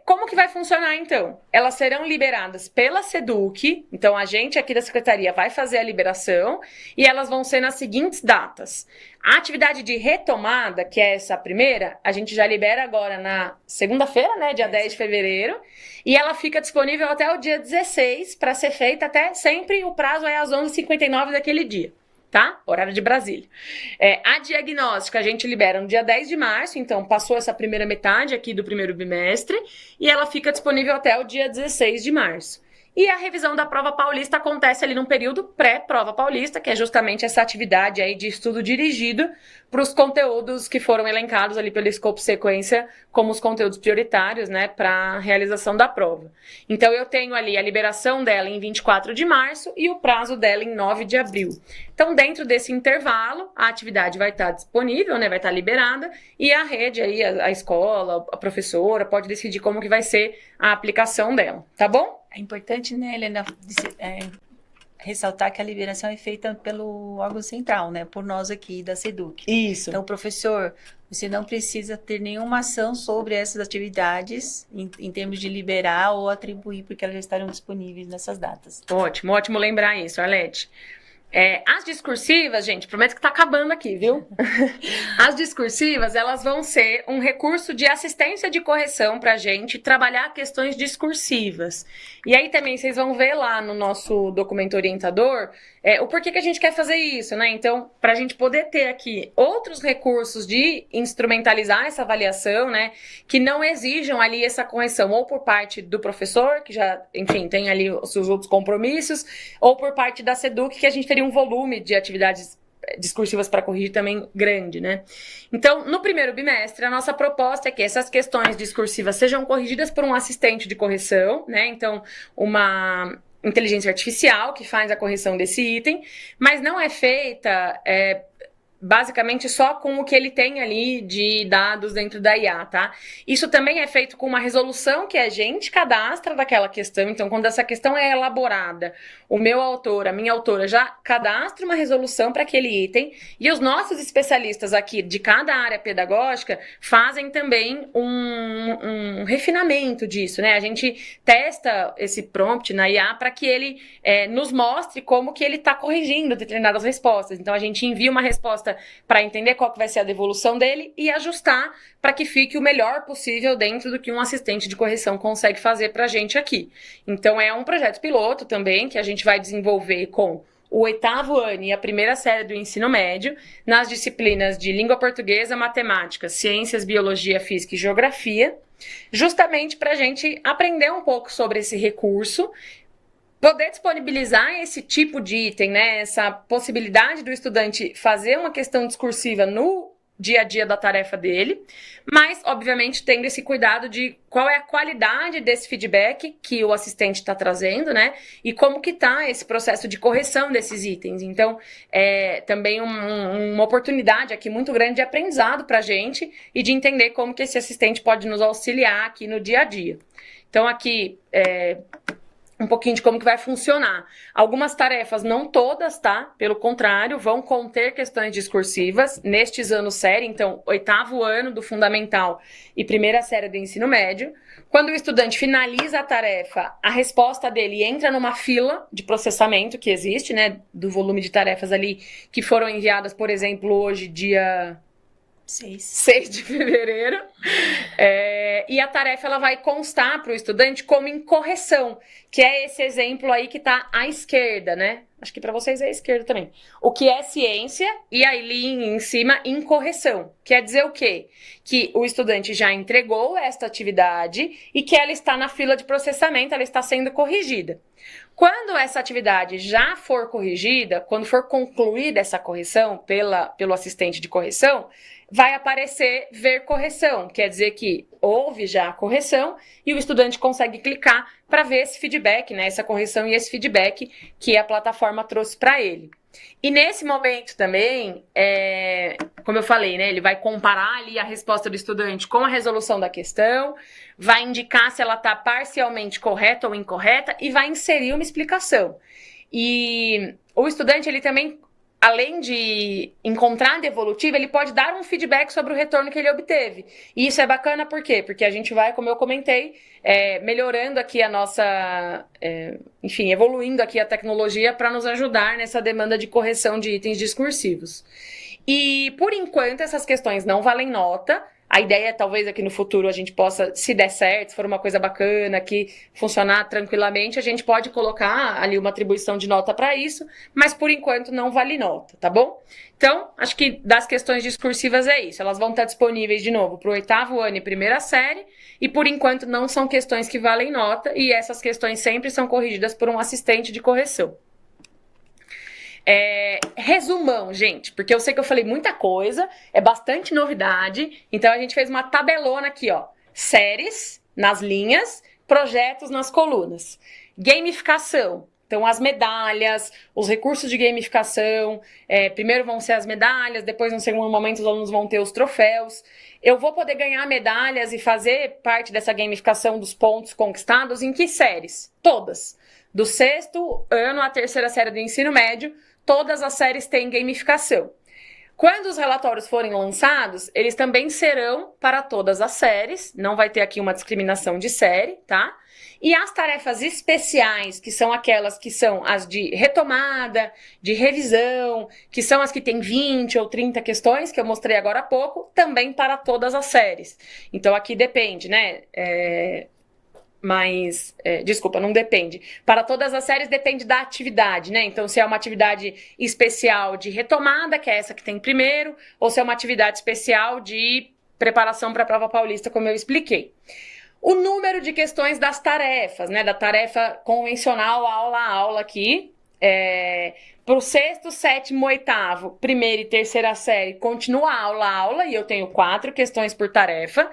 Como que vai funcionar, então? Elas serão liberadas pela SEDUC, então a gente aqui da Secretaria vai fazer a liberação, e elas vão ser nas seguintes datas. A atividade de retomada, que é essa primeira, a gente já libera agora na segunda-feira, né, dia 10 de fevereiro, e ela fica disponível até o dia 16 para ser feita até sempre, o prazo é às 11h59 daquele dia. Tá? Horário de Brasília. A diagnóstica a gente libera no dia 10 de março, então passou essa primeira metade aqui do primeiro bimestre, e ela fica disponível até o dia 16 de março. E a revisão da prova paulista acontece ali num período pré-prova paulista, que é justamente essa atividade aí de estudo dirigido para os conteúdos que foram elencados ali pelo escopo sequência como os conteúdos prioritários, né, para a realização da prova. Então eu tenho ali a liberação dela em 24 de março e o prazo dela em 9 de abril. Então dentro desse intervalo, a atividade vai estar disponível, né, vai estar liberada, e a rede aí, a escola, a professora pode decidir como que vai ser a aplicação dela, tá bom? É importante, né, Helena, ressaltar que a liberação é feita pelo órgão central, né, por nós aqui da SEDUC. Isso. Então, professor, você não precisa ter nenhuma ação sobre essas atividades em termos de liberar ou atribuir, porque elas já estarão disponíveis nessas datas. Ótimo, ótimo lembrar isso, Arlete. As discursivas, gente, prometo que tá acabando aqui, viu? As discursivas, elas vão ser um recurso de assistência de correção pra gente trabalhar questões discursivas. E aí também vocês vão ver lá no nosso documento orientador o porquê que a gente quer fazer isso, né? Então, pra gente poder ter aqui outros recursos de instrumentalizar essa avaliação, né? Que não exijam ali essa correção ou por parte do professor, que já, enfim, tem ali os seus outros compromissos, ou por parte da SEDUC, que a gente teria um volume de atividades discursivas para corrigir também grande, né? Então, no primeiro bimestre, a nossa proposta é que essas questões discursivas sejam corrigidas por um assistente de correção, né? Então, uma inteligência artificial que faz a correção desse item, mas não é feita basicamente só com o que ele tem ali de dados dentro da IA, tá? Isso também é feito com uma resolução que a gente cadastra daquela questão. Então, quando essa questão é elaborada, o meu autor, a minha autora já cadastra uma resolução para aquele item e os nossos especialistas aqui de cada área pedagógica fazem também um refinamento disso, né? A gente testa esse prompt na IA para que ele nos mostre como que ele está corrigindo determinadas respostas. Então, a gente envia uma resposta para entender qual que vai ser a devolução dele e ajustar para que fique o melhor possível dentro do que um assistente de correção consegue fazer para a gente aqui. Então, é um projeto piloto também que a gente vai desenvolver com o 8º ano e a primeira série do ensino médio nas disciplinas de língua portuguesa, matemática, ciências, biologia, física e geografia, justamente para a gente aprender um pouco sobre esse recurso, poder disponibilizar esse tipo de item, né? Essa possibilidade do estudante fazer uma questão discursiva no dia a dia da tarefa dele, mas, obviamente, tendo esse cuidado de qual é a qualidade desse feedback que o assistente está trazendo, né? E como que está esse processo de correção desses itens. Então, é também uma oportunidade aqui muito grande de aprendizado para a gente e de entender como que esse assistente pode nos auxiliar aqui no dia a dia. Então, aqui, um pouquinho de como que vai funcionar. Algumas tarefas, não todas, tá? Pelo contrário, vão conter questões discursivas nestes anos série, então, 8º ano do fundamental e primeira série do ensino médio. Quando o estudante finaliza a tarefa, a resposta dele entra numa fila de processamento que existe, né? Do volume de tarefas ali que foram enviadas, por exemplo, hoje, dia 6 de fevereiro, e a tarefa ela vai constar para o estudante como incorreção, que é esse exemplo aí que está à esquerda, né? Acho que para vocês é à esquerda também. O que é ciência e aí em cima incorreção. Quer dizer o quê? Que o estudante já entregou esta atividade e que ela está na fila de processamento, ela está sendo corrigida. Quando essa atividade já for corrigida, quando for concluída essa correção pelo assistente de correção, vai aparecer ver correção, quer dizer que houve já a correção e o estudante consegue clicar para ver esse feedback, né, essa correção e esse feedback que a plataforma trouxe para ele. E nesse momento também, como eu falei, né, ele vai comparar ali a resposta do estudante com a resolução da questão, vai indicar se ela está parcialmente correta ou incorreta e vai inserir uma explicação. E o estudante, ele também, além de encontrar a devolutiva, ele pode dar um feedback sobre o retorno que ele obteve. E isso é bacana por quê? Porque a gente vai, como eu comentei, melhorando aqui a nossa... enfim, evoluindo aqui a tecnologia para nos ajudar nessa demanda de correção de itens discursivos. E, por enquanto, essas questões não valem nota. A ideia é, talvez, aqui no futuro a gente possa, se der certo, se for uma coisa bacana, que funcionar tranquilamente, a gente pode colocar ali uma atribuição de nota para isso, mas, por enquanto, não vale nota, tá bom? Então, acho que das questões discursivas é isso. Elas vão estar disponíveis, de novo, para o 8º ano e primeira série, e, por enquanto, não são questões que valem nota, e essas questões sempre são corrigidas por um assistente de correção. Resumão, gente, porque eu sei que eu falei muita coisa, é bastante novidade, então a gente fez uma tabelona aqui, ó, séries nas linhas, projetos nas colunas. Gamificação, então as medalhas, os recursos de gamificação, primeiro vão ser as medalhas, depois no segundo momento os alunos vão ter os troféus. Eu vou poder ganhar medalhas e fazer parte dessa gamificação dos pontos conquistados em que séries? Todas. Do 6º ano à 3ª série do ensino médio, todas as séries têm gamificação. Quando os relatórios forem lançados, eles também serão para todas as séries, não vai ter aqui uma discriminação de série, tá? E as tarefas especiais, que são aquelas que são as de retomada, de revisão, que são as que têm 20 ou 30 questões, que eu mostrei agora há pouco, também para todas as séries. Então aqui depende, né? Desculpa, não depende. Para todas as séries depende da atividade, né? Então, se é uma atividade especial de retomada, que é essa que tem primeiro, ou se é uma atividade especial de preparação para a prova paulista, como eu expliquei. O número de questões das tarefas, né? Da tarefa convencional, aula a aula aqui. Para o sexto, sétimo, oitavo, primeira e terceira série, continua aula a aula, e eu tenho 4 questões por tarefa.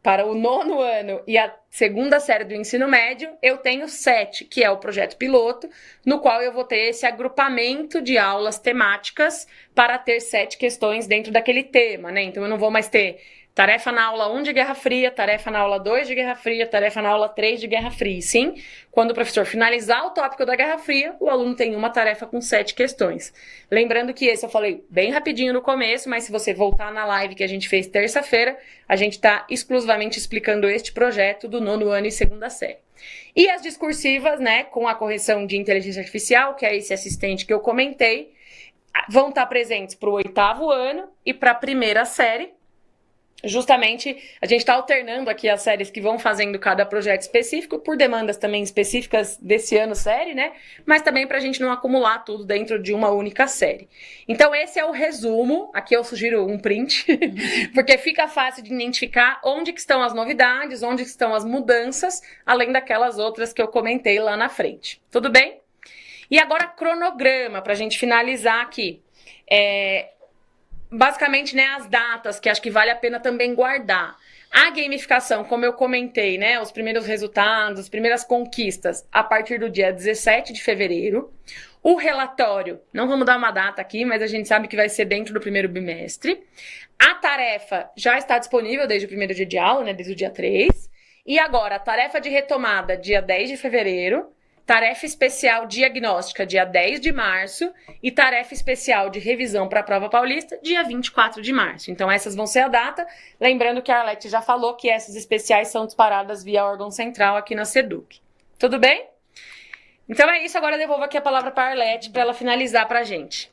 Para o nono ano e a segunda série do ensino médio, eu tenho 7, que é o projeto piloto, no qual eu vou ter esse agrupamento de aulas temáticas para ter 7 questões dentro daquele tema, né? Então eu não vou mais ter tarefa na aula 1 de Guerra Fria, tarefa na aula 2 de Guerra Fria, tarefa na aula 3 de Guerra Fria. E sim, quando o professor finalizar o tópico da Guerra Fria, o aluno tem uma tarefa com 7 questões. Lembrando que esse eu falei bem rapidinho no começo, mas se você voltar na live que a gente fez terça-feira, a gente está exclusivamente explicando este projeto do nono ano e segunda série. E as discursivas, né, com a correção de inteligência artificial, que é esse assistente que eu comentei, vão estar presentes para o 8º ano e para a primeira série. Justamente, a gente está alternando aqui as séries que vão fazendo cada projeto específico, por demandas também específicas desse ano série, né? Mas também para a gente não acumular tudo dentro de uma única série. Então, esse é o resumo. Aqui eu sugiro um print, porque fica fácil de identificar onde que estão as novidades, onde que estão as mudanças, além daquelas outras que eu comentei lá na frente. Tudo bem? E agora, cronograma, para a gente finalizar aqui. Basicamente, né, as datas, que acho que vale a pena também guardar. A gamificação, como eu comentei, né, os primeiros resultados, as primeiras conquistas, a partir do dia 17 de fevereiro. O relatório, não vamos dar uma data aqui, mas a gente sabe que vai ser dentro do primeiro bimestre. A tarefa já está disponível desde o primeiro dia de aula, né, desde o dia 3. E agora, a tarefa de retomada, dia 10 de fevereiro. Tarefa especial diagnóstica, dia 10 de março, e tarefa especial de revisão para a prova paulista, dia 24 de março. Então, essas vão ser a data. Lembrando que a Arlete já falou que essas especiais são disparadas via órgão central aqui na SEDUC. Tudo bem? Então é isso. Agora eu devolvo aqui a palavra para a Arlete para ela finalizar para a gente.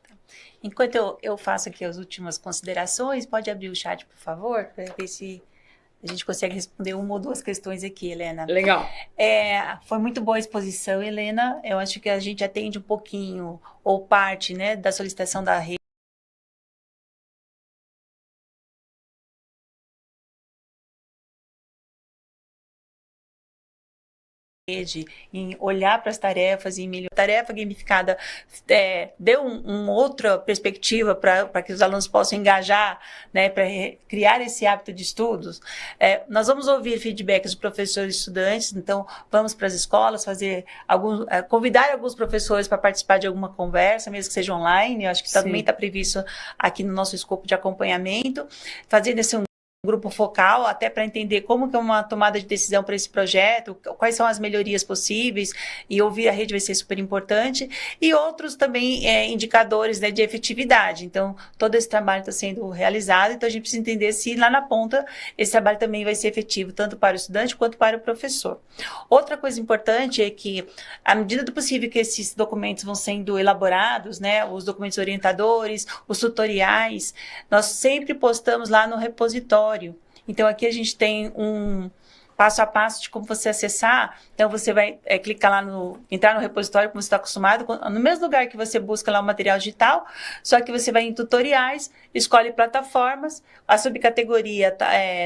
Enquanto eu faço aqui as últimas considerações, pode abrir o chat, por favor, para ver se a gente consegue responder uma ou duas questões aqui, Helena. Legal. Foi muito boa a exposição, Helena. Eu acho que a gente atende um pouquinho, ou parte, né, da solicitação da rede. Em olhar para as tarefas e melhorar. A tarefa gamificada deu uma outra perspectiva para que os alunos possam engajar, né, para criar esse hábito de estudos. Nós vamos ouvir feedbacks de professores e estudantes, então vamos para as escolas convidar alguns professores para participar de alguma conversa, mesmo que seja online. Eu acho que também está previsto aqui no nosso escopo de acompanhamento, fazendo esse grupo focal, até para entender como que é uma tomada de decisão para esse projeto, quais são as melhorias possíveis, e ouvir a rede vai ser super importante, e outros também indicadores, né, de efetividade. Então, todo esse trabalho está sendo realizado, então a gente precisa entender se lá na ponta esse trabalho também vai ser efetivo, tanto para o estudante quanto para o professor. Outra coisa importante é que, à medida do possível que esses documentos vão sendo elaborados, né, os documentos orientadores, os tutoriais, nós sempre postamos lá no repositório. Então, aqui a gente tem um passo a passo de como você acessar. Então, você vai clicar lá entrar no repositório, como você está acostumado, no mesmo lugar que você busca lá o material digital, só que você vai em tutoriais, escolhe plataformas, a subcategoria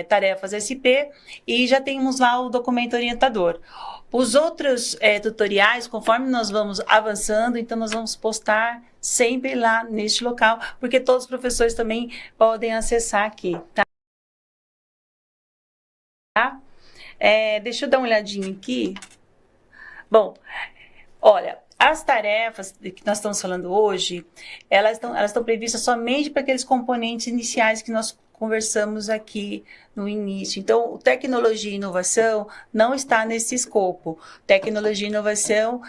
tarefas SP, e já temos lá o documento orientador. Os outros tutoriais, conforme nós vamos avançando, então nós vamos postar sempre lá neste local, porque todos os professores também podem acessar aqui, tá? Deixa eu dar uma olhadinha aqui. Bom, olha, as tarefas que nós estamos falando hoje, elas estão previstas somente para aqueles componentes iniciais que nós conversamos aqui no início. Então, tecnologia e inovação não está nesse escopo. Tecnologia e inovação,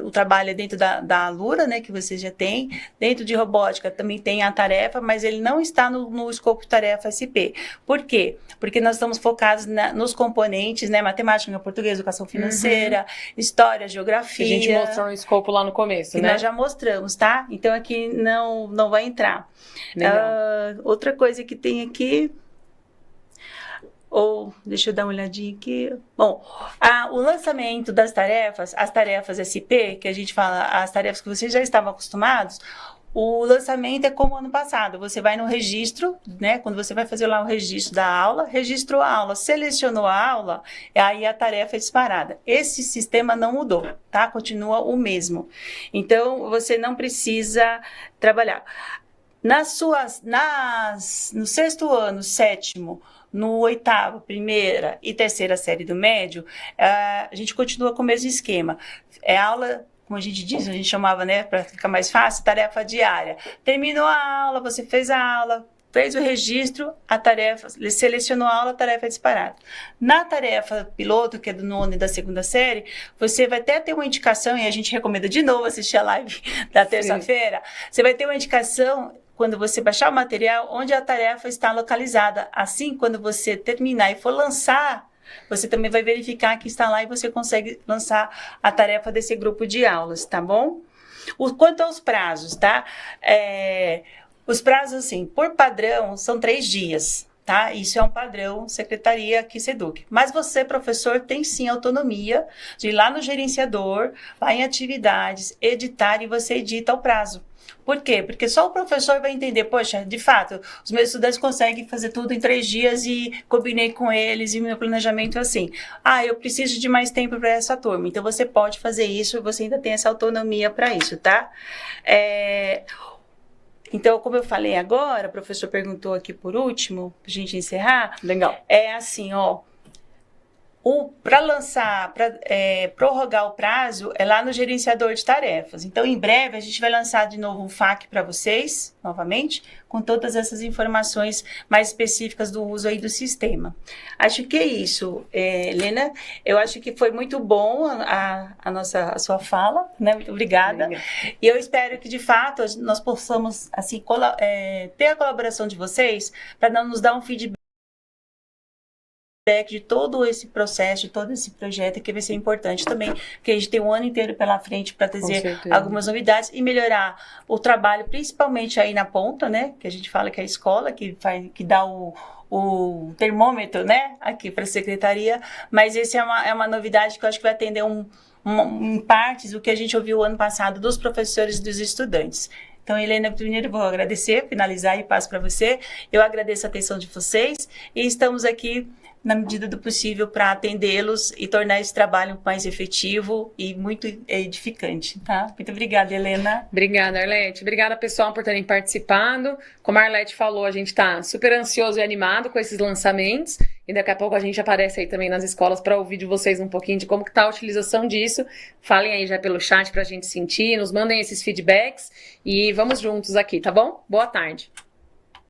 o trabalho é dentro da Alura, né, que você já tem. Dentro de robótica também tem a tarefa, mas ele não está no escopo tarefa SP. Por quê? Porque nós estamos focados nos componentes, né, matemática, português, educação financeira, história, geografia. A gente mostrou o escopo lá no começo, que né? nós já mostramos, tá? Então aqui não vai entrar. Outra coisa que tem aqui... deixa eu dar uma olhadinha aqui. Bom, o lançamento das tarefas, as tarefas SP, que a gente fala, as tarefas que vocês já estavam acostumados, o lançamento é como ano passado. Você vai no registro, né? Quando você vai fazer lá o registro da aula, registrou a aula, selecionou a aula, aí a tarefa é disparada. Esse sistema não mudou, tá? Continua o mesmo. Então, você não precisa trabalhar. No 6º ano, 7º, no 8º, 1ª e 3ª série do médio, a gente continua com o mesmo esquema. É aula, como a gente diz, a gente chamava, né, para ficar mais fácil, tarefa diária. Terminou a aula, você fez a aula, fez o registro, a tarefa, selecionou a aula, a tarefa é disparada. Na tarefa piloto, que é do 9º e da 2ª série, você vai até ter uma indicação, e a gente recomenda de novo assistir a live da terça-feira, você vai ter uma indicação quando você baixar o material, onde a tarefa está localizada. Assim, quando você terminar e for lançar, você também vai verificar que está lá e você consegue lançar a tarefa desse grupo de aulas, tá bom? Quanto aos prazos, tá? Os prazos, assim, por padrão, são 3 dias, tá? Isso é um padrão, Secretaria Quiseduc. Mas você, professor, tem sim autonomia de ir lá no gerenciador, vai em atividades, editar e você edita o prazo. Por quê? Porque só o professor vai entender, poxa, de fato, os meus estudantes conseguem fazer tudo em 3 dias e combinei com eles e meu planejamento é assim. Eu preciso de mais tempo para essa turma. Então, você pode fazer isso, você ainda tem essa autonomia para isso, tá? Então, como eu falei agora, o professor perguntou aqui por último, para a gente encerrar. Legal. É assim, para lançar, para prorrogar o prazo, é lá no gerenciador de tarefas. Então, em breve, a gente vai lançar de novo um FAQ para vocês, novamente, com todas essas informações mais específicas do uso aí do sistema. Acho que é isso, Helena. Eu acho que foi muito bom a sua fala, né? Muito obrigada. E eu espero que, de fato, nós possamos assim, ter a colaboração de vocês para nos dar um feedback de todo esse processo, de todo esse projeto, que vai ser importante também, porque a gente tem um ano inteiro pela frente para trazer algumas novidades e melhorar o trabalho, principalmente aí na ponta, né, que a gente fala que é a escola, que dá o termômetro, né, aqui para a secretaria, mas esse é uma novidade que eu acho que vai atender em partes o que a gente ouviu ano passado dos professores e dos estudantes. Então, Helena, primeiro eu vou agradecer, finalizar e passo para você. Eu agradeço a atenção de vocês e estamos aqui na medida do possível para atendê-los e tornar esse trabalho mais efetivo e muito edificante, tá? Muito obrigada, Helena. Obrigada, Arlete. Obrigada, pessoal, por terem participado. Como a Arlete falou, a gente está super ansioso e animado com esses lançamentos e daqui a pouco a gente aparece aí também nas escolas para ouvir de vocês um pouquinho de como que está a utilização disso. Falem aí já pelo chat para a gente sentir, nos mandem esses feedbacks e vamos juntos aqui, tá bom? Boa tarde.